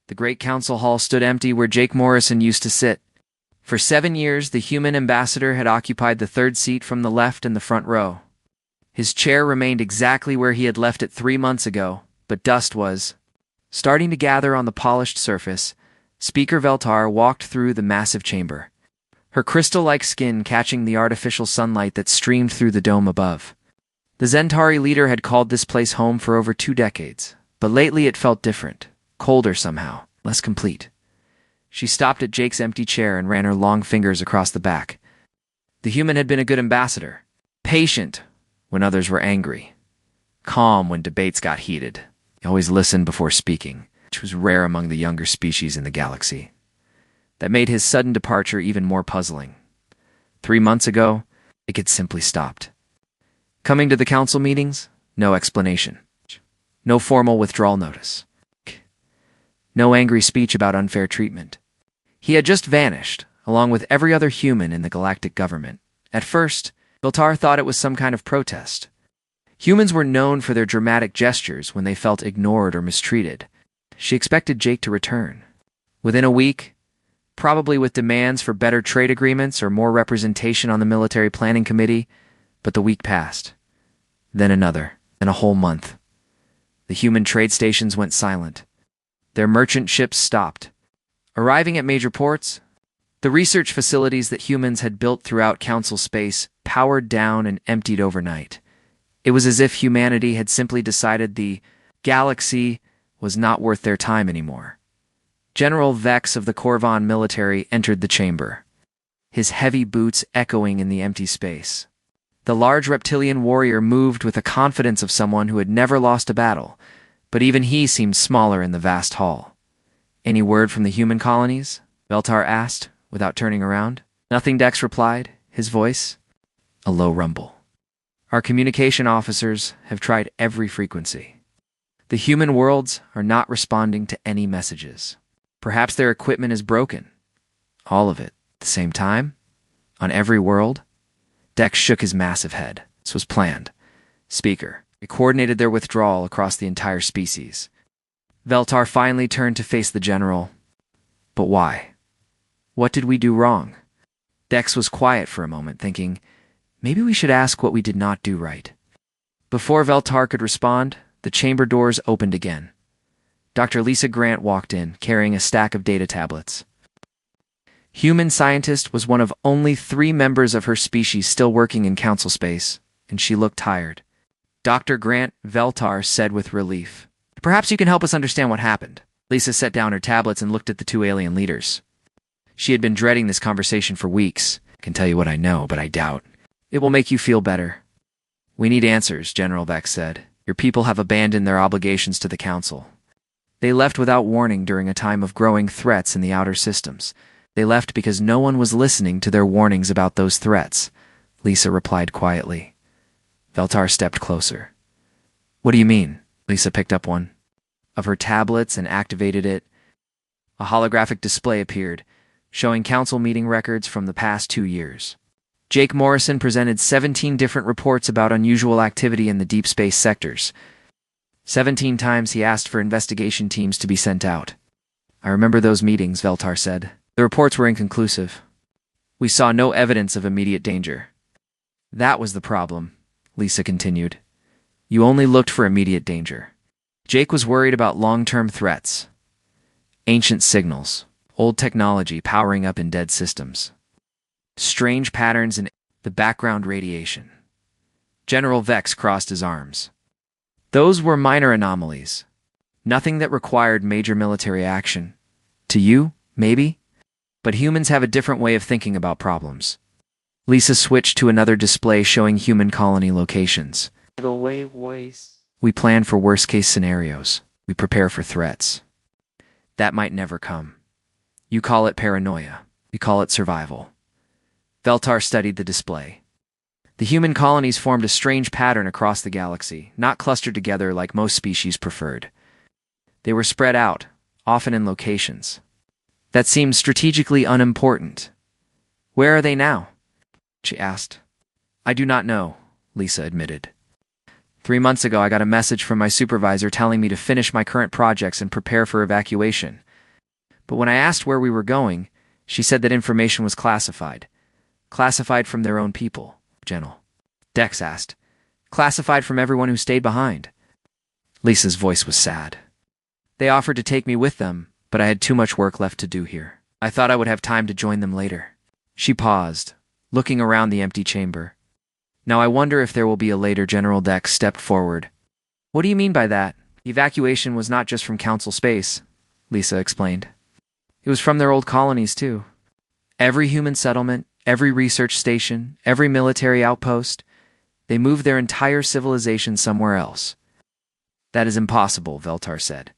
The great council hall stood empty where Jake Morrison used to sit. For 7 years, the human ambassador had occupied the third seat from the left in the front row. His chair remained exactly where he had left it 3 months ago, but dust was starting to gather on the polished surface. Speaker Veltar walked through the massive chamber, her crystal-like skin catching the artificial sunlight that streamed through the dome above. The Zentari leader had called this place home for over 2 decades, but lately it felt different, colder somehow, less complete. She stopped at Jake's empty chair and ran her long fingers across the back. The human had been a good ambassador, patient when others were angry, calm when debates got heated. He always listened before speaking, which was rare among the younger species in the galaxy. That made his sudden departure even more puzzling. 3 months ago, it had simply stopped. Coming to the council meetings, no explanation. No formal withdrawal notice. No angry speech about unfair treatment. He had just vanished, along with every other human in the galactic government. At first, Veltar thought it was some kind of protest. Humans were known for their dramatic gestures when they felt ignored or mistreated. She expected Jake to return. Within a week, probably with demands for better trade agreements or more representation on the military planning committee, but the week passed. Then another, and a whole month. The human trade stations went silent. Their merchant ships stopped. Arriving at major ports, the research facilities that humans had built throughout council space powered down and emptied overnight. It was as if humanity had simply decided the galaxy was not worth their time anymore. General Vex of the Corvan military entered the chamber, his heavy boots echoing in the empty space. The large reptilian warrior moved with the confidence of someone who had never lost a battle, but even he seemed smaller in the vast hall. "Any word from the human colonies?" Veltar asked, without turning around. "Nothing," Dex replied, his voice a low rumble. "Our communication officers have tried every frequency. The human worlds are not responding to any messages. Perhaps their equipment is broken. All of it, at the same time? On every world?" Dex shook his massive head. This was planned. Speaker, it coordinated their withdrawal across the entire species. Veltar finally turned to face the general. "But why? What did we do wrong?" Dex was quiet for a moment, thinking, maybe we should ask what we did not do right. Before Veltar could respond, the chamber doors opened again. Dr. Lisa Grant walked in, carrying a stack of data tablets. Human scientist was one of only 3 members of her species still working in council space, and she looked tired. "Dr. Grant," Veltar said with relief. "Perhaps you can help us understand what happened." Lisa set down her tablets and looked at the 2 alien leaders. She had been dreading this conversation for weeks. "I can tell you what I know, but I doubt it will make you feel better." "We need answers," General Vex said. "Your people have abandoned their obligations to the council. They left without warning during a time of growing threats in the outer systems. They left because no one was listening to their warnings about those threats," Lisa replied quietly. Veltar stepped closer. "What do you mean?" Lisa picked up one of her tablets and activated it. A holographic display appeared, showing council meeting records from the past 2 years. Jake Morrison presented 17 different reports about unusual activity in the deep space sectors. 17 times he asked for investigation teams to be sent out. "I remember those meetings," Veltar said. "The reports were inconclusive. We saw no evidence of immediate danger." "That was the problem," Lisa continued. "You only looked for immediate danger. Jake was worried about long-term threats. Ancient signals, old technology powering up in dead systems. Strange patterns in the background radiation." General Vex crossed his arms. "Those were minor anomalies. Nothing that required major military action. To you, maybe? But humans have a different way of thinking about problems." Lisa switched to another display showing human colony locations. "We plan for worst-case scenarios. We prepare for threats. That might never come. You call it paranoia. We call it survival." Veltar studied the display. The human colonies formed a strange pattern across the galaxy, not clustered together like most species preferred. They were spread out, often in locations that seemed strategically unimportant. "Where are they now?" she asked. "I do not know," Lisa admitted. 3 months ago, I got a message from my supervisor telling me to finish my current projects and prepare for evacuation. But when I asked where we were going, she said that information was classified. Classified from their own people, General Dex asked. Classified from everyone who stayed behind. Lisa's voice was sad. They offered to take me with them, but I had too much work left to do here. I thought I would have time to join them later. She paused, looking around the empty chamber. Now I wonder if there will be a later. General Dex stepped forward. What do you mean by that? The evacuation was not just from Council space, Lisa explained. It was from their old colonies, too. Every human settlement, every research station, every military outpost, they moved their entire civilization somewhere else. That is impossible, Veltar said.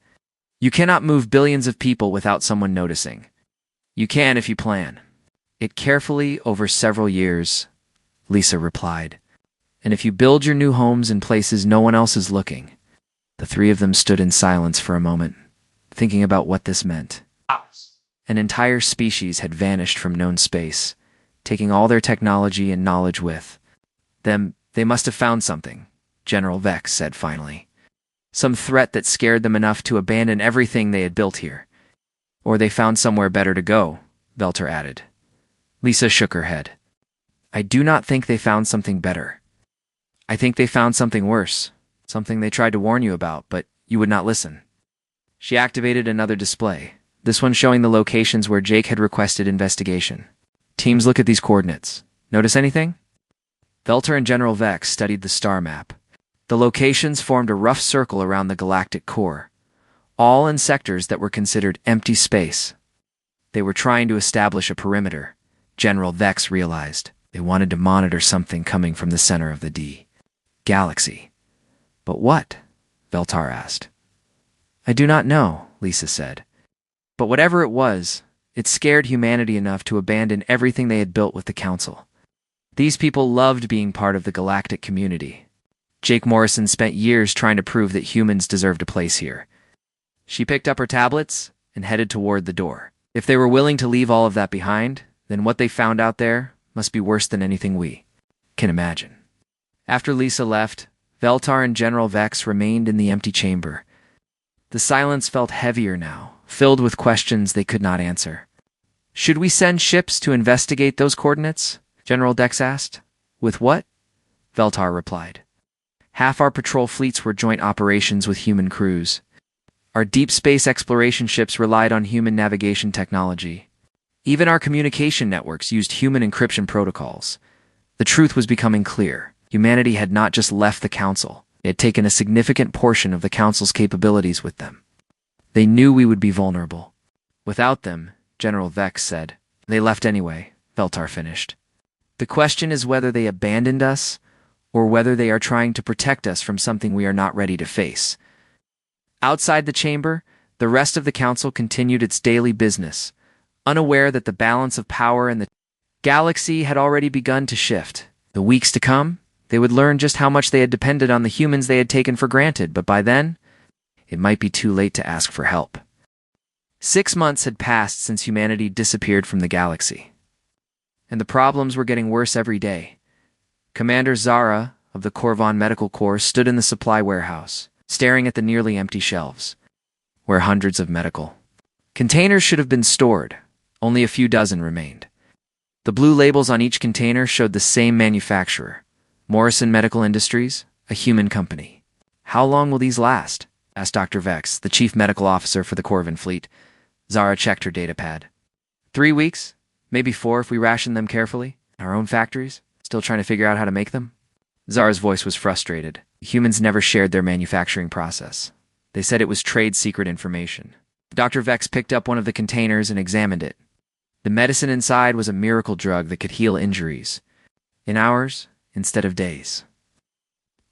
You cannot move billions of people without someone noticing. You can if you plan it carefully over several years, Lisa replied. And if you build your new homes in places no one else is looking. The three of them stood in silence for a moment, thinking about what this meant. An entire species had vanished from known space, taking all their technology and knowledge with them. They must have found something, General Vex said finally. Some threat that scared them enough to abandon everything they had built here. Or they found somewhere better to go, Veltar added. Lisa shook her head. I do not think they found something better. I think they found something worse, something they tried to warn you about, but you would not listen. She activated another display, this one showing the locations where Jake had requested investigation. Teams, look at these coordinates. Notice anything? Veltar and General Vex studied the star map. The locations formed a rough circle around the galactic core, all in sectors that were considered empty space. They were trying to establish a perimeter. General Vex realized they wanted to monitor something coming from the center of the galaxy. But what? Veltar asked. I do not know, Lisa said. But whatever it was, it scared humanity enough to abandon everything they had built with the Council. These people loved being part of the galactic community. Jake Morrison spent years trying to prove that humans deserved a place here. She picked up her tablets and headed toward the door. If they were willing to leave all of that behind, then what they found out there must be worse than anything we can imagine. After Lisa left, Veltar and General Vex remained in the empty chamber. The silence felt heavier now, filled with questions they could not answer. Should we send ships to investigate those coordinates? General Dex asked. With what? Veltar replied. Half our patrol fleets were joint operations with human crews. Our deep space exploration ships relied on human navigation technology. Even our communication networks used human encryption protocols. The truth was becoming clear. Humanity had not just left the Council. It had taken a significant portion of the Council's capabilities with them. They knew we would be vulnerable. Without them, General Vex said. They left anyway, Veltar finished. The question is whether they abandoned us, or whether they are trying to protect us from something we are not ready to face. Outside the chamber, the rest of the Council continued its daily business, unaware that the balance of power in the galaxy had already begun to shift. The weeks to come, they would learn just how much they had depended on the humans they had taken for granted, but by then, it might be too late to ask for help. 6 months had passed since humanity disappeared from the galaxy. And the problems were getting worse every day. Commander Zara of the Corvan Medical Corps stood in the supply warehouse, staring at the nearly empty shelves, where hundreds of medical containers should have been stored. Only a few dozen remained. The blue labels on each container showed the same manufacturer, Morrison Medical Industries, a human company. How long will these last? Asked Dr. Vex, the chief medical officer for the Corvan fleet. Zara checked her datapad. 3 weeks? Maybe 4 if we ration them carefully. Our own factories? Still trying to figure out how to make them? Zara's voice was frustrated. Humans never shared their manufacturing process. They said it was trade secret information. Dr. Vex picked up one of the containers and examined it. The medicine inside was a miracle drug that could heal injuries. In hours instead of days.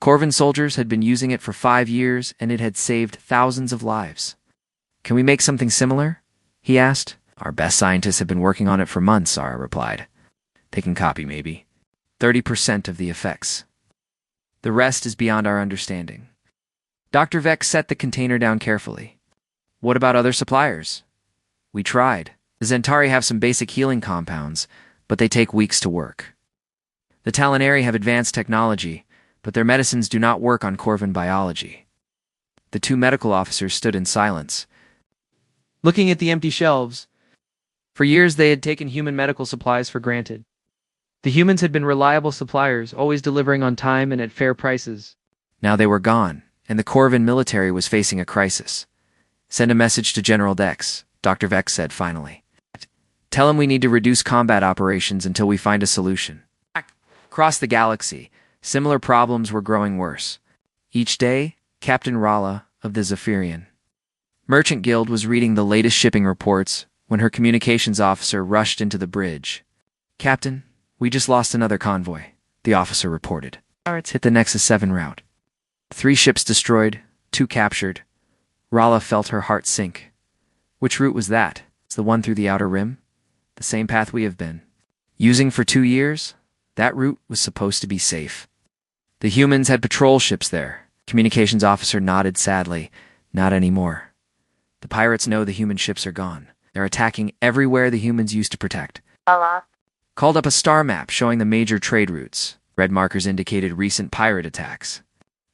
Corvan soldiers had been using it for 5 years, and it had saved thousands of lives. Can we make something similar? He asked. Our best scientists have been working on it for months, Zara replied. They can copy maybe 30% of the effects. The rest is beyond our understanding. Dr. Vex set the container down carefully. What about other suppliers? We tried. The Zentari have some basic healing compounds, but they take weeks to work. The Talinari have advanced technology, but their medicines do not work on Corvan biology. The 2 medical officers stood in silence. looking at the empty shelves. For years they had taken human medical supplies for granted. The humans had been reliable suppliers, always delivering on time and at fair prices. Now they were gone, and the Corvin military was facing a crisis. Send a message to General Dex, Dr. Vex said finally. Tell him we need to reduce combat operations until we find a solution. Across the galaxy, similar problems were growing worse. Each day, Captain Rala of the Zephyrian Merchant Guild was reading the latest shipping reports when her communications officer rushed into the bridge. Captain, we just lost another convoy, the officer reported. Pirates hit the Nexus 7 route. 3 ships destroyed, 2 captured. Rala felt her heart sink. Which route was that? It's the one through the Outer Rim? The same path we have been using for 2 years? That route was supposed to be safe. The humans had patrol ships there. Communications officer nodded sadly. Not anymore. The pirates know the human ships are gone. They're attacking everywhere the humans used to protect. Called up a star map showing the major trade routes. Red markers indicated recent pirate attacks.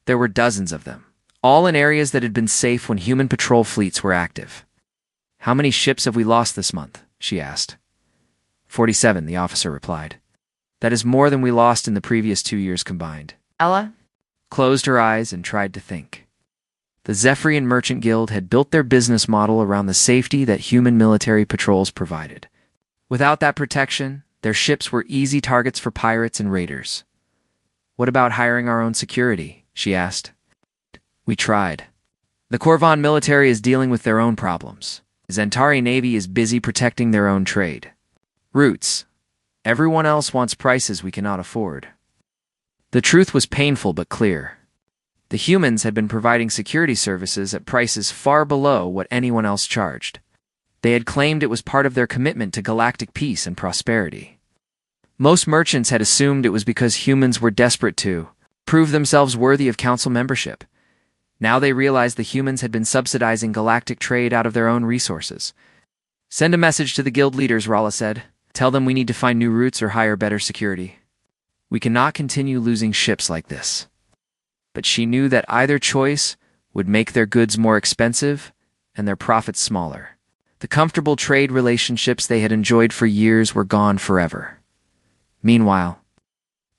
There were dozens of them, all in areas that had been safe when human patrol fleets were active. How many ships have we lost this month? She asked. 47, the officer replied. That is more than we lost in the previous 2 years combined. Ella? Closed her eyes and tried to think. The Zephyrian Merchant Guild had built their business model around the safety that human military patrols provided. Without that protection, their ships were easy targets for pirates and raiders. What about hiring our own security? She asked. We tried. The Corvan military is dealing with their own problems. The Zentari Navy is busy protecting their own trade routes. Everyone else wants prices we cannot afford. The truth was painful but clear. The humans had been providing security services at prices far below what anyone else charged. They had claimed it was part of their commitment to galactic peace and prosperity. Most merchants had assumed it was because humans were desperate to prove themselves worthy of council membership. Now they realized the humans had been subsidizing galactic trade out of their own resources. Send a message to the guild leaders, Rala said. Tell them we need to find new routes or hire better security. We cannot continue losing ships like this. But she knew that either choice would make their goods more expensive and their profits smaller. The comfortable trade relationships they had enjoyed for years were gone forever. Meanwhile,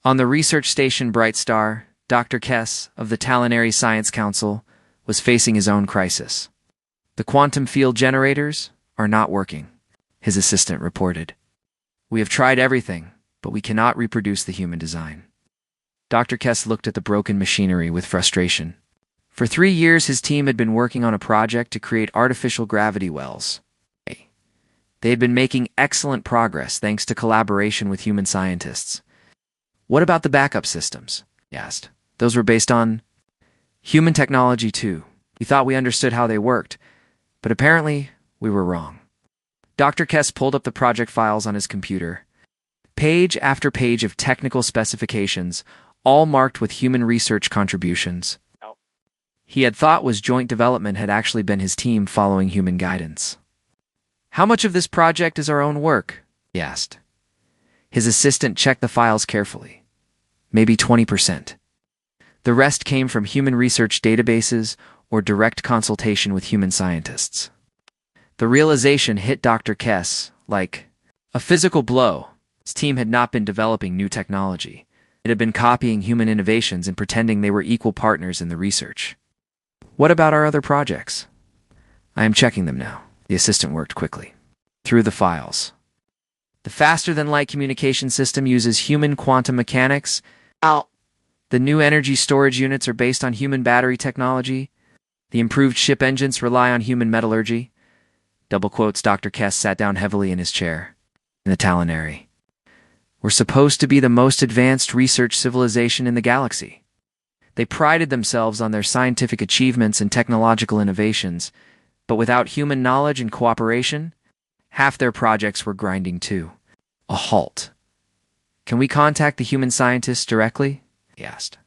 on the research station Bright Star, Dr. Kess of the Talinary Science Council was facing his own crisis. The quantum field generators are not working, his assistant reported. We have tried everything, but we cannot reproduce the human design. Dr. Kess looked at the broken machinery with frustration. For 3 years, his team had been working on a project to create artificial gravity wells. They had been making excellent progress thanks to collaboration with human scientists. What about the backup systems? He asked. Those were based on human technology too. We thought we understood how they worked, but apparently we were wrong. Dr. Kess pulled up the project files on his computer. Page after page of technical specifications, all marked with human research contributions. He had thought was joint development had actually been his team following human guidance. How much of this project is our own work? He asked. His assistant checked the files carefully. Maybe 20%. The rest came from human research databases or direct consultation with human scientists. The realization hit Dr. Kess like a physical blow. His team had not been developing new technology. It had been copying human innovations and pretending they were equal partners in the research. What about our other projects? I am checking them now. The assistant worked quickly through the files. The faster-than-light communication system uses human quantum mechanics. The new energy storage units are based on human battery technology. The improved ship engines rely on human metallurgy. Double quotes. Dr. Kess sat down heavily in his chair. In the Talinary. We're supposed to be the most advanced research civilization in the galaxy. They prided themselves on their scientific achievements and technological innovations, but without human knowledge and cooperation, half their projects were grinding to a halt. Can we contact the human scientists directly? He asked.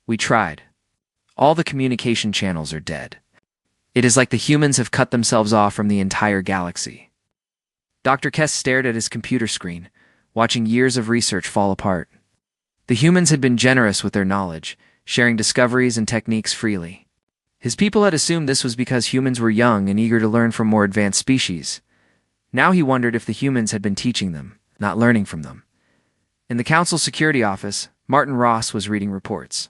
We tried. All the communication channels are dead. It is like the humans have cut themselves off from the entire galaxy. Dr. Kess stared at his computer screen, watching years of research fall apart. The humans had been generous with their knowledge, sharing discoveries and techniques freely. His people had assumed this was because humans were young and eager to learn from more advanced species. Now he wondered if the humans had been teaching them, not learning from them. In the council security office, Martin Ross was reading reports.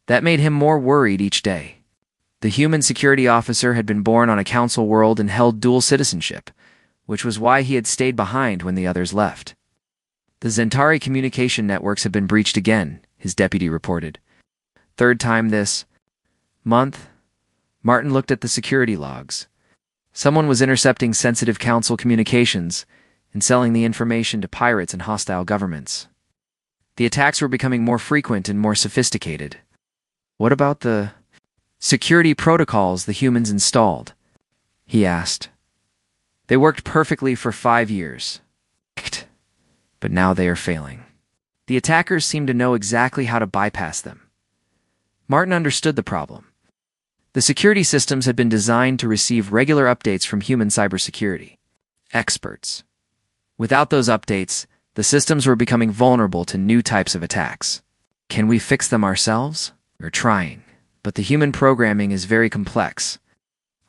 That made him more worried each day. The human security officer had been born on a council world and held dual citizenship, which was why he had stayed behind when the others left. The Zentari communication networks had been breached again, his deputy reported. Third time this month. Martin looked at the security logs. Someone was intercepting sensitive council communications and selling the information to pirates and hostile governments. The attacks were becoming more frequent and more sophisticated. What about the security protocols the humans installed? He asked. They worked perfectly for 5 years. But now they are failing. The attackers seemed to know exactly how to bypass them. Martin understood the problem. The security systems had been designed to receive regular updates from human cybersecurity experts. Without those updates, the systems were becoming vulnerable to new types of attacks. Can we fix them ourselves? We're trying, but the human programming is very complex.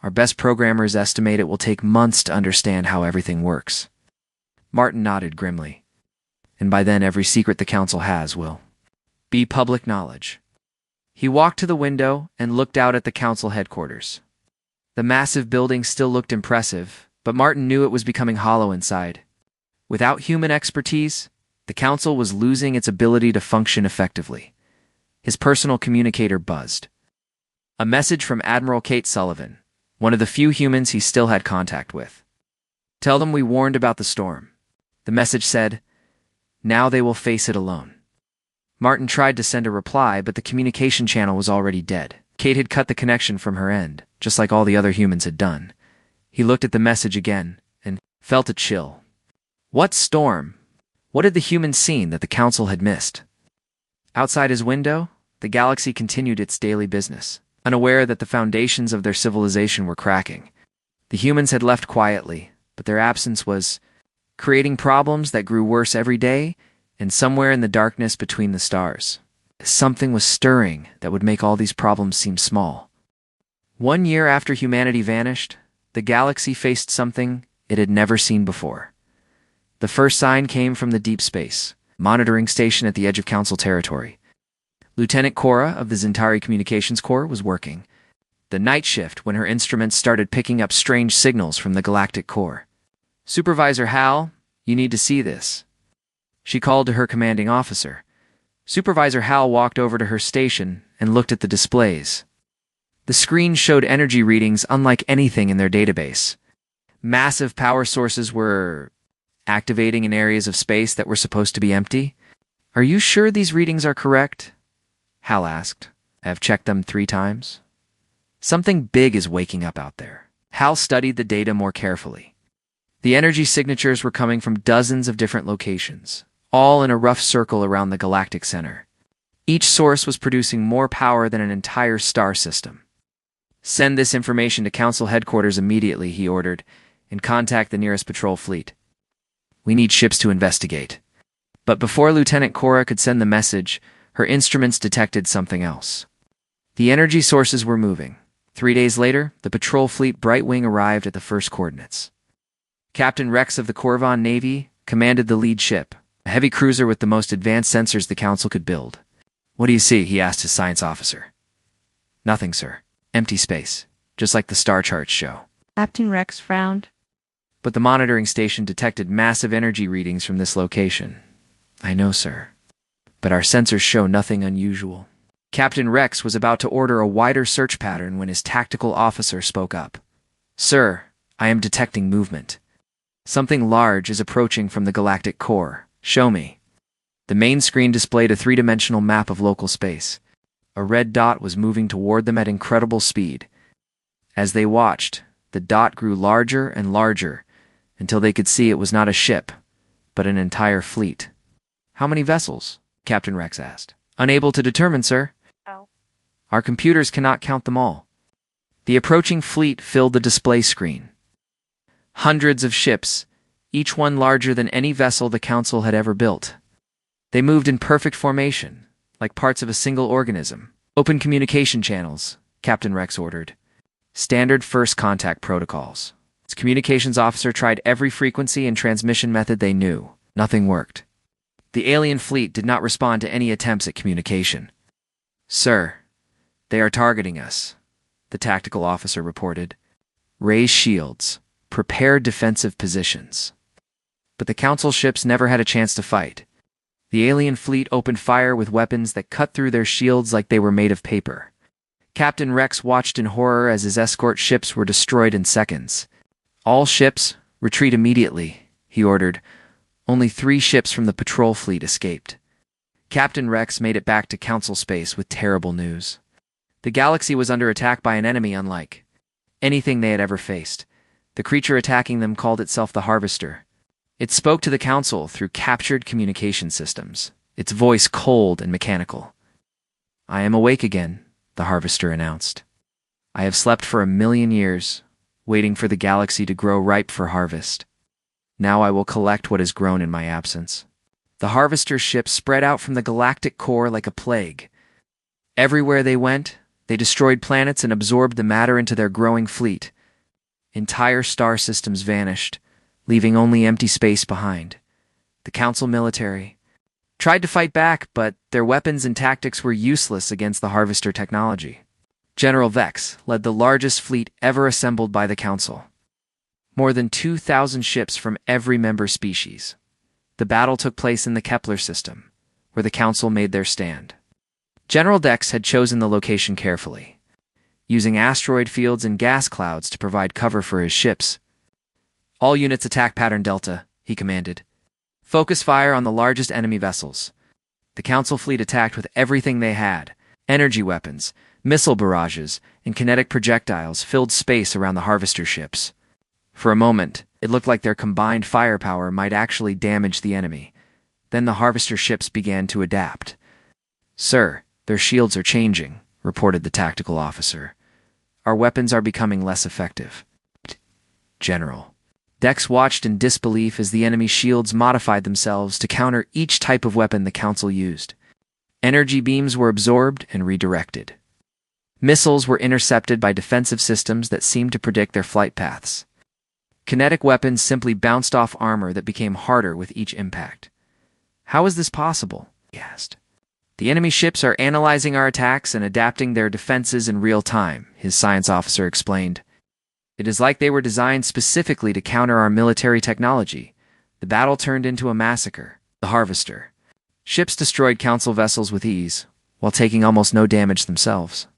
Our best programmers estimate it will take months to understand how everything works. Martin nodded grimly. And by then every secret the council has will be public knowledge. He walked to the window and looked out at the council headquarters. The massive building still looked impressive, but Martin knew it was becoming hollow inside. Without human expertise, the council was losing its ability to function effectively. His personal communicator buzzed. A message from Admiral Kate Sullivan, one of the few humans he still had contact with. Tell them we warned about the storm. The message said, now they will face it alone. Martin tried to send a reply, but the communication channel was already dead. Kate had cut the connection from her end, just like all the other humans had done. He looked at the message again and felt a chill. What storm? What had the humans seen that the council had missed? Outside his window, the galaxy continued its daily business, unaware that the foundations of their civilization were cracking. The humans had left quietly, but their absence was creating problems that grew worse every day, and somewhere in the darkness between the stars, something was stirring that would make all these problems seem small. 1 year after humanity vanished, the galaxy faced something it had never seen before. The first sign came from the deep space monitoring station at the edge of council territory. Lieutenant Cora of the Zentari Communications Corps was working the night shift when her instruments started picking up strange signals from the galactic core. Supervisor Hal, you need to see this. She called to her commanding officer. Supervisor Hal walked over to her station and looked at the displays. The screen showed energy readings unlike anything in their database. Massive power sources were activating in areas of space that were supposed to be empty. Are you sure these readings are correct? Hal asked. I have checked them 3 times. Something big is waking up out there. Hal studied the data more carefully. The energy signatures were coming from dozens of different locations, all in a rough circle around the galactic center. Each source was producing more power than an entire star system. Send this information to council headquarters immediately, he ordered, and contact the nearest patrol fleet. We need ships to investigate. But before Lieutenant Cora could send the message, her instruments detected something else. The energy sources were moving. 3 days later, the patrol fleet Brightwing arrived at the first coordinates. Captain Rex of the Corvan Navy commanded the lead ship, a heavy cruiser with the most advanced sensors the council could build. What do you see? He asked his science officer. Nothing, sir. Empty space, just like the star charts show. Captain Rex frowned. But the monitoring station detected massive energy readings from this location. I know, sir. But our sensors show nothing unusual. Captain Rex was about to order a wider search pattern when his tactical officer spoke up. Sir, I am detecting movement. Something large is approaching from the galactic core. Show me. The main screen displayed a 3-dimensional map of local space. A red dot was moving toward them at incredible speed. As they watched, the dot grew larger and larger until they could see it was not a ship, but an entire fleet. How many vessels? Captain Rex asked. Unable to determine, sir. Oh. Our computers cannot count them all. The approaching fleet filled the display screen. Hundreds of ships, each one larger than any vessel the council had ever built. They moved in perfect formation, like parts of a single organism. Open communication channels, Captain Rex ordered. Standard first contact protocols. Its communications officer tried every frequency and transmission method they knew. Nothing worked. The alien fleet did not respond to any attempts at communication. Sir, they are targeting us, the tactical officer reported. Raise shields. Prepare defensive positions. But the Council ships never had a chance to fight. The alien fleet opened fire with weapons that cut through their shields like they were made of paper. Captain Rex watched in horror as his escort ships were destroyed in seconds. All ships, retreat immediately, he ordered. Only 3 ships from the patrol fleet escaped. Captain Rex made it back to Council space with terrible news. The galaxy was under attack by an enemy unlike anything they had ever faced. The creature attacking them called itself the Harvester. It spoke to the Council through captured communication systems, its voice cold and mechanical. I am awake again, the Harvester announced. I have slept for 1,000,000 years, waiting for the galaxy to grow ripe for harvest. Now I will collect what has grown in my absence. The Harvester ships spread out from the galactic core like a plague. Everywhere they went, they destroyed planets and absorbed the matter into their growing fleet. Entire star systems vanished, leaving only empty space behind. The Council military tried to fight back, but their weapons and tactics were useless against the Harvester technology. General Vex led the largest fleet ever assembled by the Council. More than 2,000 ships from every member species. The battle took place in the Kepler system, where the Council made their stand. General Dex had chosen the location carefully, using asteroid fields and gas clouds to provide cover for his ships. All units attack pattern Delta, he commanded. Focus fire on the largest enemy vessels. The Council fleet attacked with everything they had. Energy weapons, missile barrages, and kinetic projectiles filled space around the Harvester ships. For a moment, it looked like their combined firepower might actually damage the enemy. Then the Harvester ships began to adapt. Sir, their shields are changing, reported the tactical officer. Our weapons are becoming less effective. General. Dex watched in disbelief as the enemy shields modified themselves to counter each type of weapon the Council used. Energy beams were absorbed and redirected. Missiles were intercepted by defensive systems that seemed to predict their flight paths. Kinetic weapons simply bounced off armor that became harder with each impact. How is this possible? He asked. The enemy ships are analyzing our attacks and adapting their defenses in real time, his science officer explained. It is like they were designed specifically to counter our military technology. The battle turned into a massacre. The Harvester. Ships destroyed Council vessels with ease, while taking almost no damage themselves.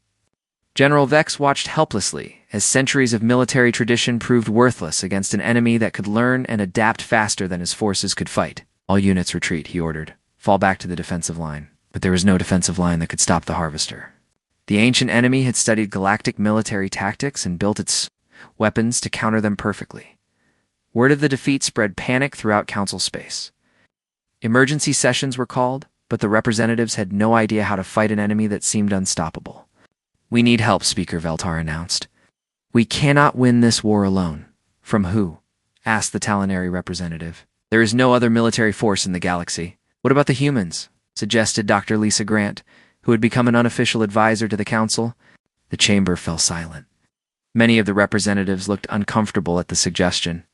General Vex watched helplessly as centuries of military tradition proved worthless against an enemy that could learn and adapt faster than his forces could fight. All units retreat, he ordered. Fall back to the defensive line. But there was no defensive line that could stop the Harvester. The ancient enemy had studied galactic military tactics and built its weapons to counter them perfectly. Word of the defeat spread panic throughout Council space. Emergency sessions were called, but the representatives had no idea how to fight an enemy that seemed unstoppable. We need help, Speaker Veltar announced. We cannot win this war alone. From who? Asked the Talinary representative. There is no other military force in the galaxy. What about the humans? Suggested Dr. Lisa Grant, who had become an unofficial advisor to the Council. The chamber fell silent. Many of the representatives looked uncomfortable at the suggestion.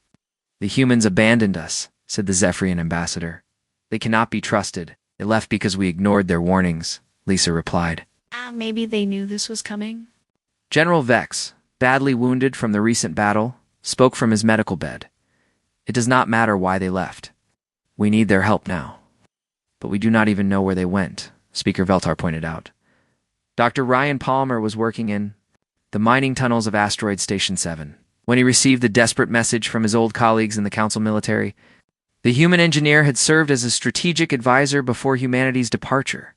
The humans abandoned us, said the Zephyrian ambassador. They cannot be trusted. They left because we ignored their warnings, Lisa replied. Maybe they knew this was coming. General Vex, badly wounded from the recent battle, spoke from his medical bed. It does not matter why they left. We need their help now. But we do not even know where they went, Speaker Veltar pointed out. Dr. Ryan Palmer was working in the mining tunnels of Asteroid Station 7 when he received the desperate message from his old colleagues in the Council military. The human engineer had served as a strategic advisor before humanity's departure.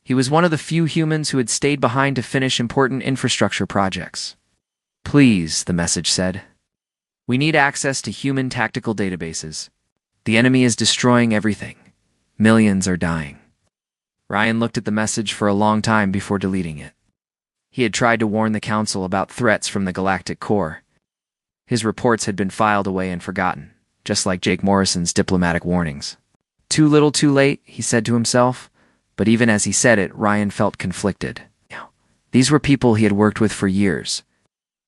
He was one of the few humans who had stayed behind to finish important infrastructure projects. Please, the message said. We need access to human tactical databases. The enemy is destroying everything. Millions are dying. Ryan looked at the message for a long time before deleting it. He had tried to warn the Council about threats from the galactic core. His reports had been filed away and forgotten, just like Jake Morrison's diplomatic warnings. Too little too late, he said to himself, but even as he said it, Ryan felt conflicted. These were people he had worked with for years.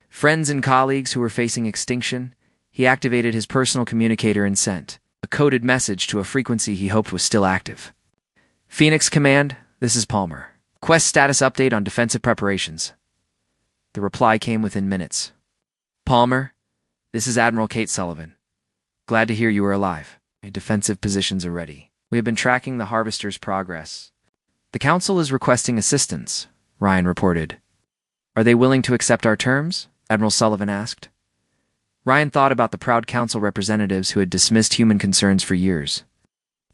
Friends and colleagues who were facing extinction. He activated his personal communicator and sent a coded message to a frequency he hoped was still active. Phoenix Command, this is Palmer. Quest status update on defensive preparations. The reply came within minutes. Palmer, this is Admiral Kate Sullivan. Glad to hear you are alive. Defensive positions are ready. We have been tracking the Harvester's progress. The Council is requesting assistance, Ryan reported. Are they willing to accept our terms? Admiral Sullivan asked. Ryan thought about the proud Council representatives who had dismissed human concerns for years.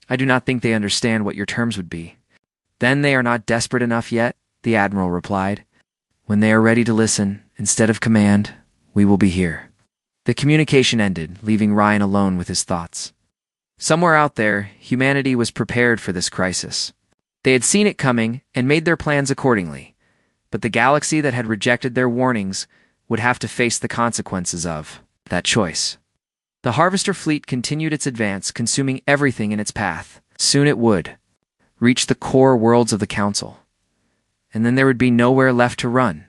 I do not think they understand what your terms would be. Then they are not desperate enough yet, the Admiral replied. When they are ready to listen, instead of command, we will be here. The communication ended, leaving Ryan alone with his thoughts. Somewhere out there, humanity was prepared for this crisis. They had seen it coming and made their plans accordingly. But the galaxy that had rejected their warnings would have to face the consequences of that choice. The Harvester fleet continued its advance, consuming everything in its path. Soon it would reach the core worlds of the Council. And then there would be nowhere left to run.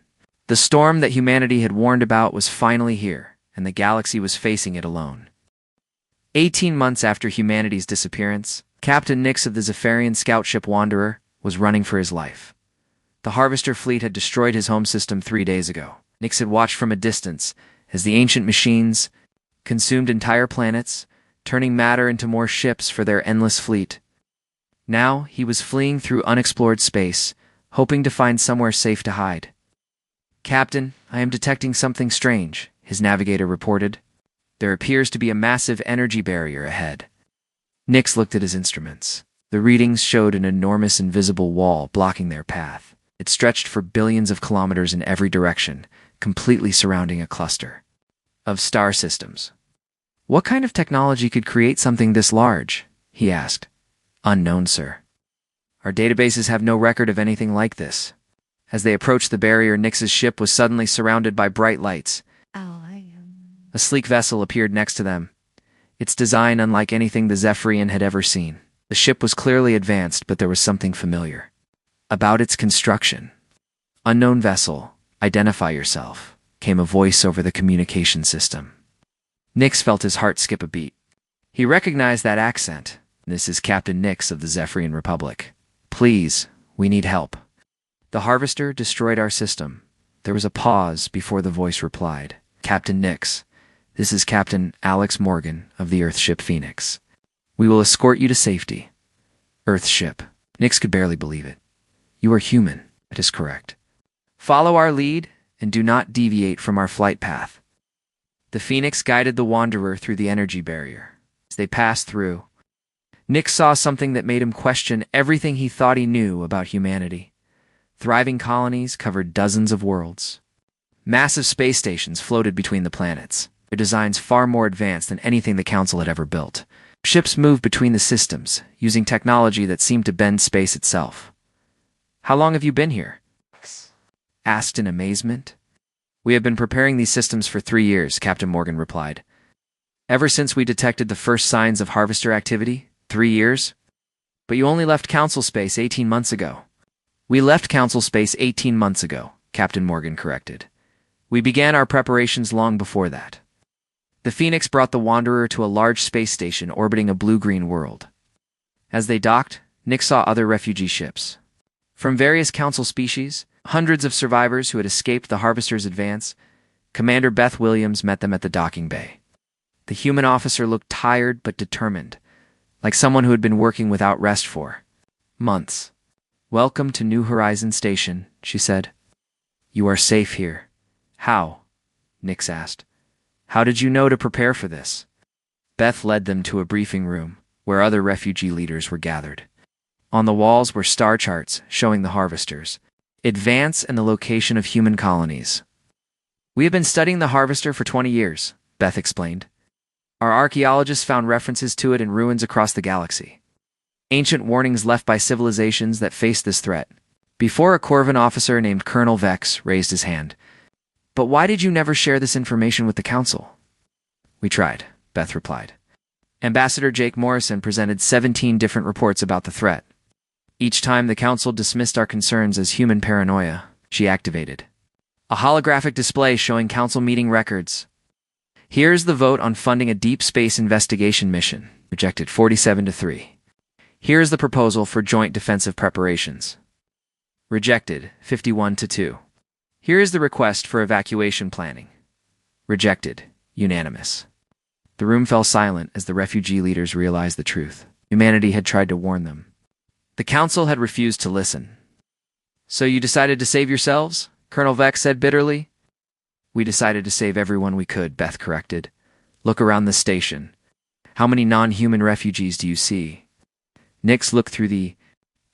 The storm that humanity had warned about was finally here, and the galaxy was facing it alone. 18 months after humanity's disappearance, Captain Nix of the Zephyrian scout ship Wanderer was running for his life. The Harvester fleet had destroyed his home system 3 days ago. Nix had watched from a distance as the ancient machines consumed entire planets, turning matter into more ships for their endless fleet. Now he was fleeing through unexplored space, hoping to find somewhere safe to hide. Captain, I am detecting something strange, his navigator reported. There appears to be a massive energy barrier ahead. Nix looked at his instruments. The readings showed an enormous invisible wall blocking their path. It stretched for billions of kilometers in every direction, completely surrounding a cluster of star systems. What kind of technology could create something this large? He asked. Unknown, sir. Our databases have no record of anything like this. As they approached the barrier, Nix's ship was suddenly surrounded by bright lights. A sleek vessel appeared next to them, its design unlike anything the Zephyrian had ever seen. The ship was clearly advanced, but there was something familiar about its construction. Unknown vessel, identify yourself, came a voice over the communication system. Nix felt his heart skip a beat. He recognized that accent. This is Captain Nix of the Zephyrian Republic. Please, we need help. The Harvester destroyed our system. There was a pause before the voice replied. Captain Nix, this is Captain Alex Morgan of the Earthship Phoenix. We will escort you to safety. Earthship. Nix could barely believe it. You are human. It is correct. Follow our lead and do not deviate from our flight path. The Phoenix guided the Wanderer through the energy barrier. As they passed through, Nix saw something that made him question everything he thought he knew about humanity. Thriving colonies covered dozens of worlds. Massive space stations floated between the planets, their designs far more advanced than anything the Council had ever built. Ships moved between the systems, using technology that seemed to bend space itself. How long have you been here? Asked in amazement. We have been preparing these systems for 3 years, Captain Morgan replied. Ever since we detected the first signs of Harvester activity? 3 years? But you only left Council space 18 months ago. We left Council space 18 months ago, Captain Morgan corrected. We began our preparations long before that. The Phoenix brought the Wanderer to a large space station orbiting a blue-green world. As they docked, Nix saw other refugee ships. From various Council species, hundreds of survivors who had escaped the Harvester's advance, Commander Beth Williams met them at the docking bay. The human officer looked tired but determined, like someone who had been working without rest for months. Welcome to New Horizon Station, she said. You are safe here. How? Nix asked. How did you know to prepare for this? Beth led them to a briefing room, where other refugee leaders were gathered. On the walls were star charts showing the Harvesters, advance and the location of human colonies. We have been studying the Harvester for 20 years, Beth explained. Our archaeologists found references to it in ruins across the galaxy. Ancient warnings left by civilizations that faced this threat. Before a Corvin officer named Colonel Vex raised his hand. But why did you never share this information with the Council? We tried, Beth replied. Ambassador Jake Morrison presented 17 different reports about the threat. Each time the Council dismissed our concerns as human paranoia. She activated a holographic display showing council meeting records. Here's the vote on funding a deep space investigation mission. Rejected 47-3. Here's the proposal for joint defensive preparations. Rejected 51-2. Here is the request for evacuation planning. Rejected, unanimous. The room fell silent as the refugee leaders realized the truth. Humanity had tried to warn them. The council had refused to listen. So you decided to save yourselves? Colonel Vex said bitterly. We decided to save everyone we could, Beth corrected. Look around the station. How many non-human refugees do you see? Nix looked through the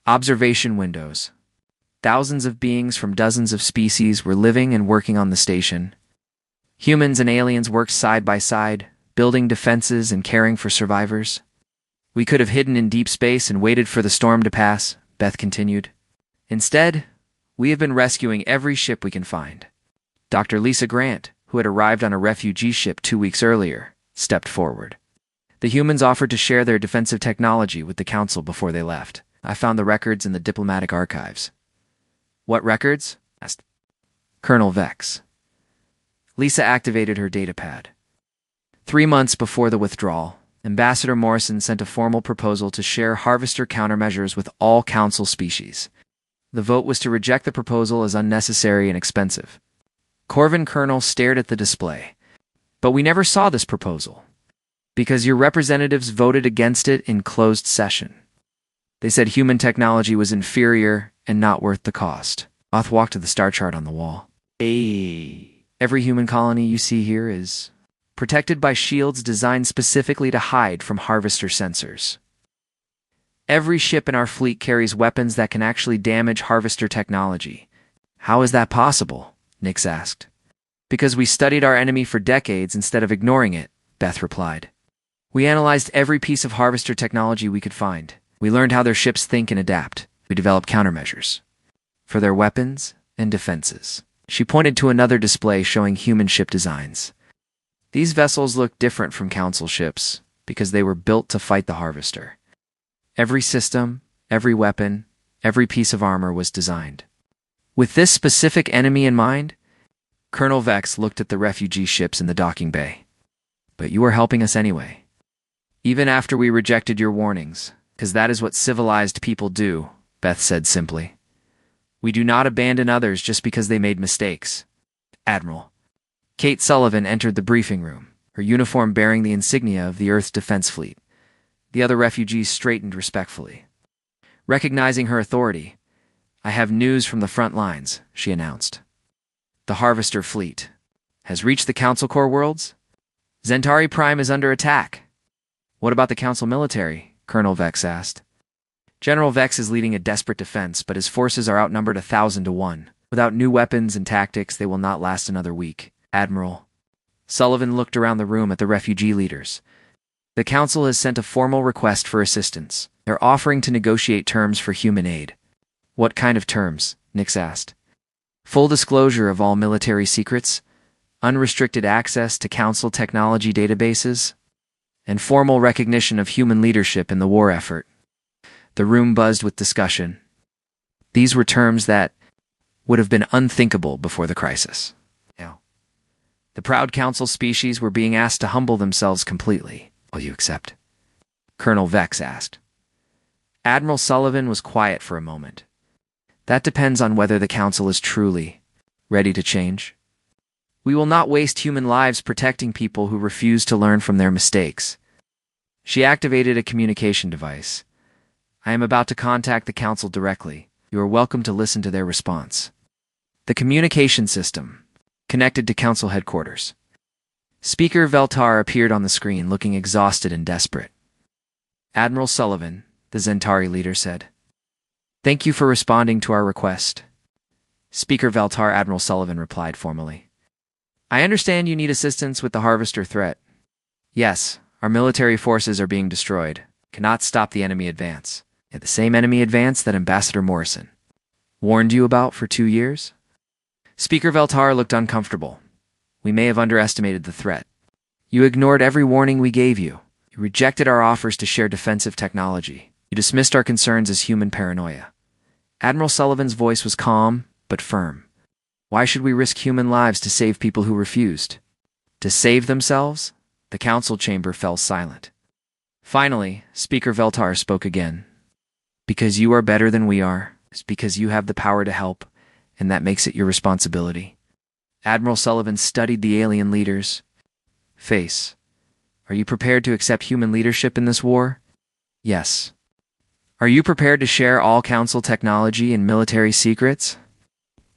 observation windows. Thousands of beings from dozens of species were living and working on the station. Humans and aliens worked side by side, building defenses and caring for survivors. We could have hidden in deep space and waited for the storm to pass, Beth continued. Instead, we have been rescuing every ship we can find. Dr. Lisa Grant, who had arrived on a refugee ship 2 weeks earlier, stepped forward. The humans offered to share their defensive technology with the council before they left. I found the records in the diplomatic archives. What records? Asked Colonel Vex. Lisa activated her datapad. 3 months before the withdrawal, Ambassador Morrison sent a formal proposal to share harvester countermeasures with all council species. The vote was to reject the proposal as unnecessary and expensive. Corvin Colonel stared at the display. But we never saw this proposal, because your representatives voted against it in closed session. They said human technology was inferior and not worth the cost. Oth walked to the star chart on the wall. Every human colony you see here is protected by shields designed specifically to hide from harvester sensors. Every ship in our fleet carries weapons that can actually damage harvester technology. How is that possible? Nix asked. Because we studied our enemy for decades instead of ignoring it, Beth replied. We analyzed every piece of harvester technology we could find. We learned how their ships think and adapt. We developed countermeasures for their weapons and defenses. She pointed to another display showing human ship designs. These vessels looked different from council ships because they were built to fight the harvester. Every system, every weapon, every piece of armor was designed with this specific enemy in mind. Colonel Vex looked at the refugee ships in the docking bay. But you are helping us anyway. Even after we rejected your warnings, because that is what civilized people do, Beth said simply. We do not abandon others just because they made mistakes. Admiral. Kate Sullivan entered the briefing room, her uniform bearing the insignia of the Earth's Defense Fleet. The other refugees straightened respectfully. Recognizing her authority, I have news from the front lines, she announced. The Harvester Fleet has reached the Council Core worlds. Zentari Prime is under attack. What about the Council military? Colonel Vex asked. General Vex is leading a desperate defense, but his forces are outnumbered 1,000-1. Without new weapons and tactics, they will not last another week. Admiral. Sullivan looked around the room at the refugee leaders. The Council has sent a formal request for assistance. They're offering to negotiate terms for human aid. What kind of terms? Nix asked. Full disclosure of all military secrets, unrestricted access to Council technology databases, and formal recognition of human leadership in the war effort. The room buzzed with discussion. These were terms that would have been unthinkable before the crisis. The proud Council species were being asked to humble themselves completely. Will you accept? Colonel Vex asked. Admiral Sullivan was quiet for a moment. That depends on whether the Council is truly ready to change. We will not waste human lives protecting people who refuse to learn from their mistakes. She activated a communication device. I am about to contact the Council directly. You are welcome to listen to their response. The communication system connected to Council headquarters. Speaker Veltar appeared on the screen looking exhausted and desperate. Admiral Sullivan, the Zentari leader said. Thank you for responding to our request. Speaker Veltar, Admiral Sullivan replied formally. I understand you need assistance with the Harvester threat. Yes, our military forces are being destroyed. Cannot stop the enemy advance. Yet the same enemy advance that Ambassador Morrison warned you about for 2 years? Speaker Veltar looked uncomfortable. We may have underestimated the threat. You ignored every warning we gave you. You rejected our offers to share defensive technology. You dismissed our concerns as human paranoia. Admiral Sullivan's voice was calm, but firm. Why should we risk human lives to save people who refused? To save themselves? The council chamber fell silent. Finally, Speaker Veltar spoke again. Because you are better than we are. It's because you have the power to help, and that makes it your responsibility. Admiral Sullivan studied the alien leader's face. Are you prepared to accept human leadership in this war? Yes. Are you prepared to share all council technology and military secrets?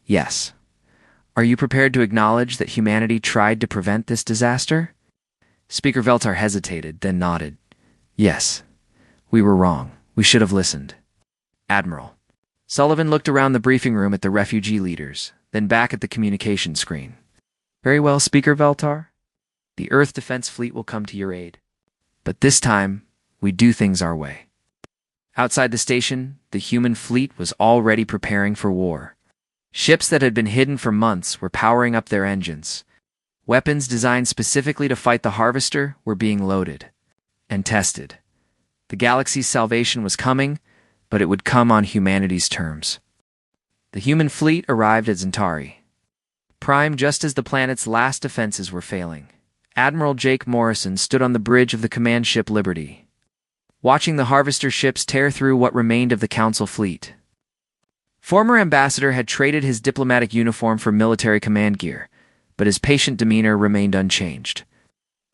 Yes. Are you prepared to acknowledge that humanity tried to prevent this disaster? Speaker Veltar hesitated, then nodded. Yes. We were wrong. We should have listened. Admiral. Sullivan looked around the briefing room at the refugee leaders, then back at the communication screen. Very well, Speaker Veltar. The Earth Defense Fleet will come to your aid. But this time, we do things our way. Outside the station, the human fleet was already preparing for war. Ships that had been hidden for months were powering up their engines. Weapons designed specifically to fight the Harvester were being loaded and tested. The galaxy's salvation was coming, but it would come on humanity's terms. The human fleet arrived at Zentari Prime just as the planet's last defenses were failing. Admiral Jake Morrison stood on the bridge of the command ship Liberty, watching the Harvester ships tear through what remained of the Council fleet. Former ambassador had traded his diplomatic uniform for military command gear, but his patient demeanor remained unchanged.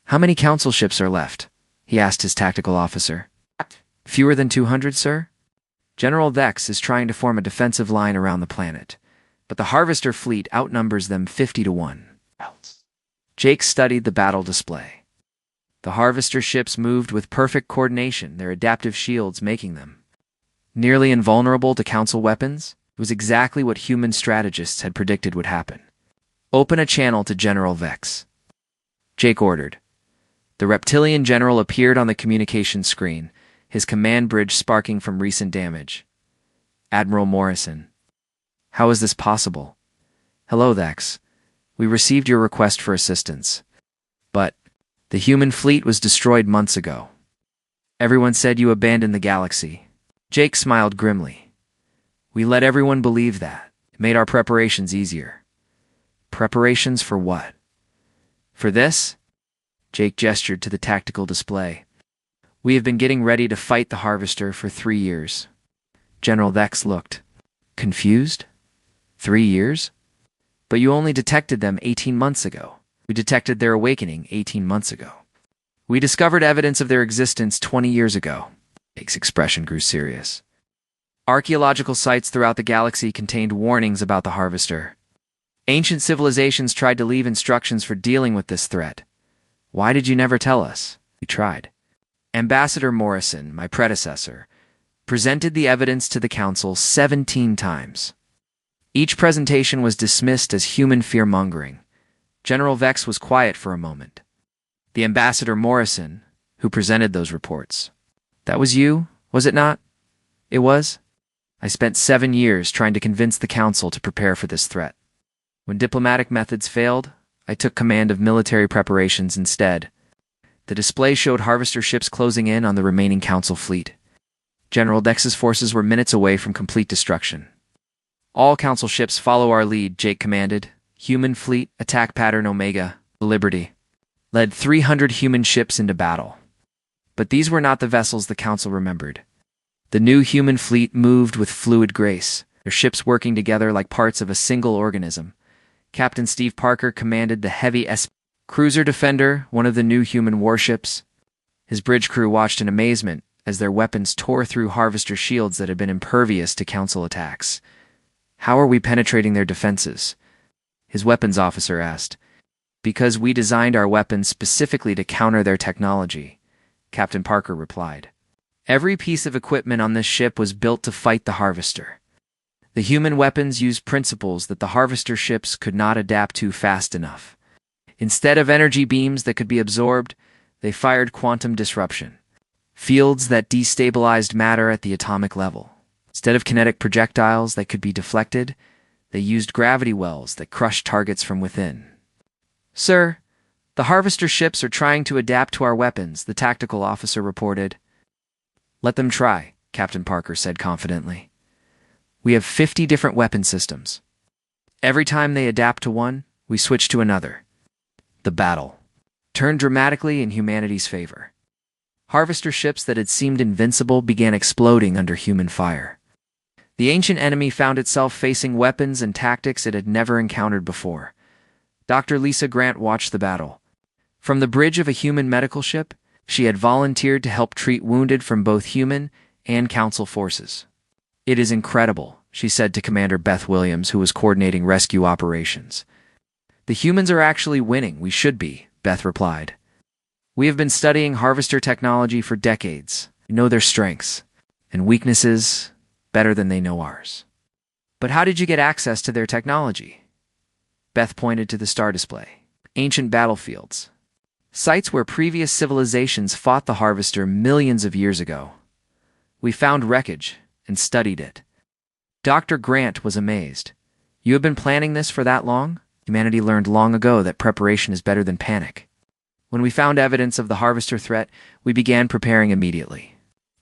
How many Council ships are left? He asked his tactical officer. Fewer than 200, sir? General Vex is trying to form a defensive line around the planet, but the Harvester fleet outnumbers them 50-1. Jake studied the battle display. The Harvester ships moved with perfect coordination, their adaptive shields making them nearly invulnerable to Council weapons. It was exactly what human strategists had predicted would happen. Open a channel to General Vex. Jake ordered. The reptilian general appeared on the communication screen, his command bridge sparking from recent damage. Admiral Morrison. How is this possible? Hello, Vex. We received your request for assistance. But the human fleet was destroyed months ago. Everyone said you abandoned the galaxy. Jake smiled grimly. We let everyone believe that. It made our preparations easier. Preparations for what? For this? Jake gestured to the tactical display. We have been getting ready to fight the Harvester for 3 years. General Vex looked confused. 3 years? But you only detected them 18 months ago. We detected their awakening 18 months ago. We discovered evidence of their existence 20 years ago. Jake's expression grew serious. Archaeological sites throughout the galaxy contained warnings about the Harvester. Ancient civilizations tried to leave instructions for dealing with this threat. Why did you never tell us? We tried. Ambassador Morrison, my predecessor, presented the evidence to the Council 17 times. Each presentation was dismissed as human fear-mongering. General Vex was quiet for a moment. The Ambassador Morrison, who presented those reports. That was you, was it not? It was? I spent 7 years trying to convince the Council to prepare for this threat. When diplomatic methods failed, I took command of military preparations instead. The display showed Harvester ships closing in on the remaining Council fleet. General Vex's forces were minutes away from complete destruction. All Council ships follow our lead, Jake commanded. Human fleet, attack pattern Omega, Liberty. Led 300 human ships into battle. But these were not the vessels the Council remembered. The new human fleet moved with fluid grace, their ships working together like parts of a single organism. Captain Steve Parker commanded the heavy Cruiser Defender, one of the new human warships. His bridge crew watched in amazement as their weapons tore through Harvester shields that had been impervious to Council attacks. How are we penetrating their defenses? His weapons officer asked. Because we designed our weapons specifically to counter their technology, Captain Parker replied. Every piece of equipment on this ship was built to fight the Harvester. The human weapons used principles that the Harvester ships could not adapt to fast enough. Instead of energy beams that could be absorbed, they fired quantum disruption, fields that destabilized matter at the atomic level. Instead of kinetic projectiles that could be deflected, they used gravity wells that crushed targets from within. Sir, the Harvester ships are trying to adapt to our weapons, the tactical officer reported. Let them try, Captain Parker said confidently. We have 50 different weapon systems. Every time they adapt to one, we switch to another. The battle turned dramatically in humanity's favor. Harvester ships that had seemed invincible began exploding under human fire. The ancient enemy found itself facing weapons and tactics it had never encountered before. Dr. Lisa Grant watched the battle. From the bridge of a human medical ship, she had volunteered to help treat wounded from both human and council forces. "It is incredible," she said to Commander Beth Williams, who was coordinating rescue operations. "The humans are actually winning. We should be," Beth replied. "We have been studying harvester technology for decades. We know their strengths and weaknesses better than they know ours." "But how did you get access to their technology?" Beth pointed to the star display. "Ancient battlefields. Sites where previous civilizations fought the harvester millions of years ago. We found wreckage and studied it." Dr. Grant was amazed. "You have been planning this for that long?" Humanity learned long ago that preparation is better than panic. When we found evidence of the harvester threat, we began preparing immediately.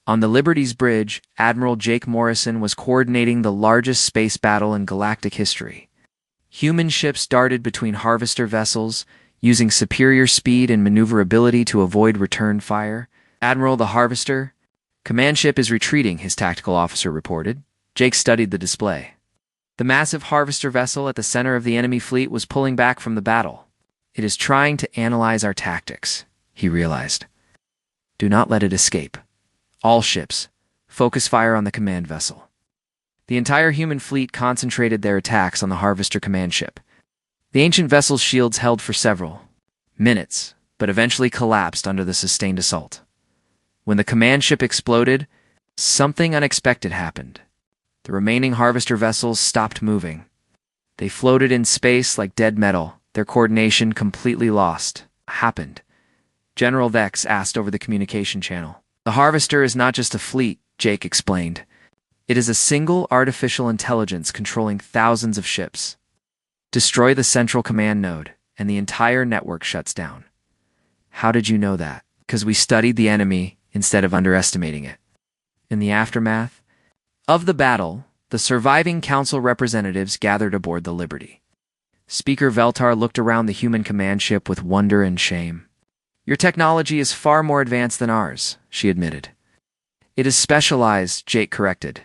On the Liberty's bridge, Admiral Jake Morrison was coordinating the largest space battle in galactic history. Human ships darted between harvester vessels, using superior speed and maneuverability to avoid return fire. "Admiral, the harvester command ship is retreating," his tactical officer reported. Jake studied the display. The massive harvester vessel at the center of the enemy fleet was pulling back from the battle. "It is trying to analyze our tactics," he realized. "Do not let it escape. All ships, focus fire on the command vessel." The entire human fleet concentrated their attacks on the harvester command ship. The ancient vessel's shields held for several minutes, but eventually collapsed under the sustained assault. When the command ship exploded, something unexpected happened. The remaining harvester vessels stopped moving. They floated in space like dead metal, their coordination completely lost. "What happened?" General Vex asked over the communication channel. "The harvester is not just a fleet," Jake explained. "It is a single artificial intelligence controlling thousands of ships. Destroy the central command node, and the entire network shuts down." "How did you know that?" "Because we studied the enemy instead of underestimating it." In the aftermath of the battle, the surviving council representatives gathered aboard the Liberty. Speaker Veltar looked around the human command ship with wonder and shame. "Your technology is far more advanced than ours," she admitted. "It is specialized," Jake corrected.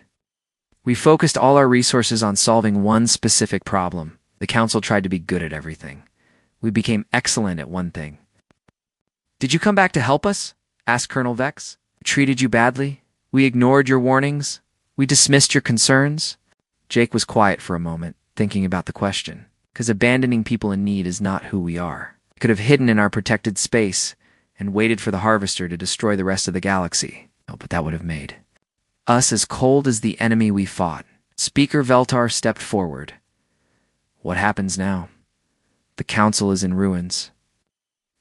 "We focused all our resources on solving one specific problem. The council tried to be good at everything. We became excellent at one thing." "Did you come back to help us?" asked Colonel Vex. "We treated you badly? We ignored your warnings? We dismissed your concerns?" Jake was quiet for a moment, thinking about the question. Because abandoning people in need is not who we are. We could have hidden in our protected space and waited for the harvester to destroy the rest of the galaxy. Oh, but that would have made us as cold as the enemy we fought. Speaker Veltar stepped forward. "What happens now? The council is in ruins.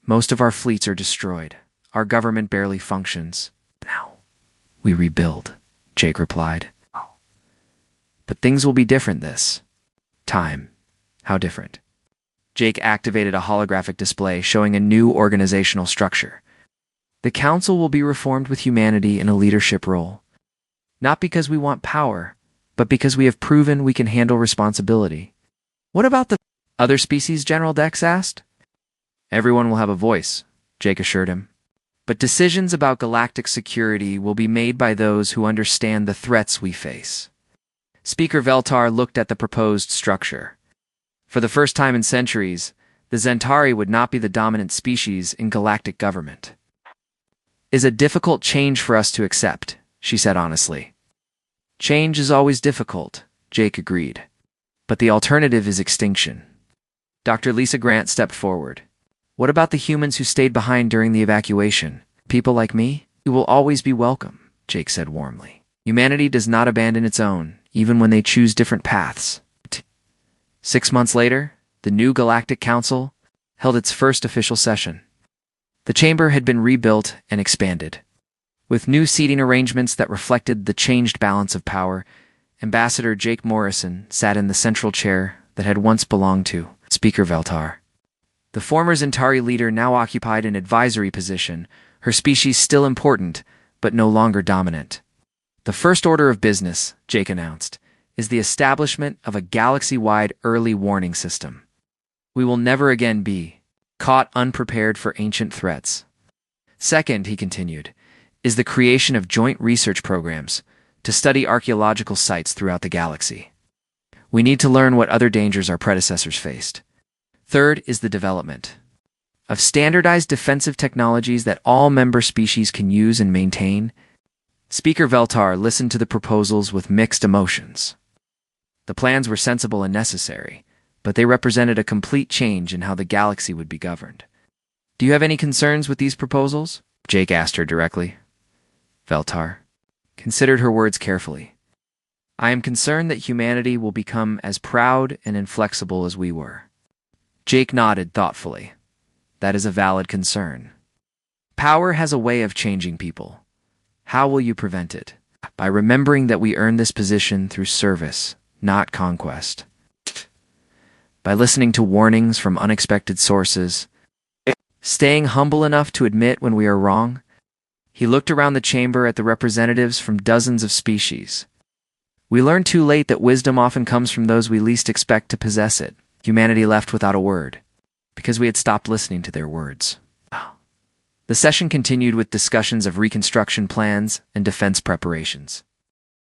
Most of our fleets are destroyed. Our government barely functions. Now, we rebuild," Jake replied. "But things will be different this time." "How different?" Jake activated a holographic display showing a new organizational structure. "The council will be reformed with humanity in a leadership role. Not because we want power, but because we have proven we can handle responsibility." "What about the other species?" General Dex asked. "Everyone will have a voice," Jake assured him. "But decisions about galactic security will be made by those who understand the threats we face." Speaker Veltar looked at the proposed structure. For the first time in centuries, the Zentari would not be the dominant species in galactic government. "Is a difficult change for us to accept," she said honestly. "Change is always difficult," Jake agreed. "But the alternative is extinction." Dr. Lisa Grant stepped forward. "What about the humans who stayed behind during the evacuation? People like me? You will always be welcome," Jake said warmly. "Humanity does not abandon its own, even when they choose different paths." 6 months later, the new Galactic Council held its first official session. The chamber had been rebuilt and expanded. With new seating arrangements that reflected the changed balance of power, Ambassador Jake Morrison sat in the central chair that had once belonged to Speaker Veltar. The former Zentari leader now occupied an advisory position, her species still important, but no longer dominant. "The first order of business," Jake announced, is the establishment of a galaxy-wide early warning system. We will never again be caught unprepared for ancient threats. Second, he continued, is the creation of joint research programs to study archaeological sites throughout the galaxy. We need to learn what other dangers our predecessors faced. Third is the development of standardized defensive technologies that all member species can use and maintain. Speaker Veltar listened to the proposals with mixed emotions. The plans were sensible and necessary, but they represented a complete change in how the galaxy would be governed. Do you have any concerns with these proposals? Jake asked her directly. Veltar considered her words carefully. I am concerned that humanity will become as proud and inflexible as we were. Jake nodded thoughtfully. That is a valid concern. Power has a way of changing people. How will you prevent it? By remembering that we earned this position through service, not conquest. By listening to warnings from unexpected sources. Staying humble enough to admit when we are wrong. He looked around the chamber at the representatives from dozens of species. We learned too late that wisdom often comes from those we least expect to possess it. Humanity left without a word, because we had stopped listening to their words. The session continued with discussions of reconstruction plans and defense preparations.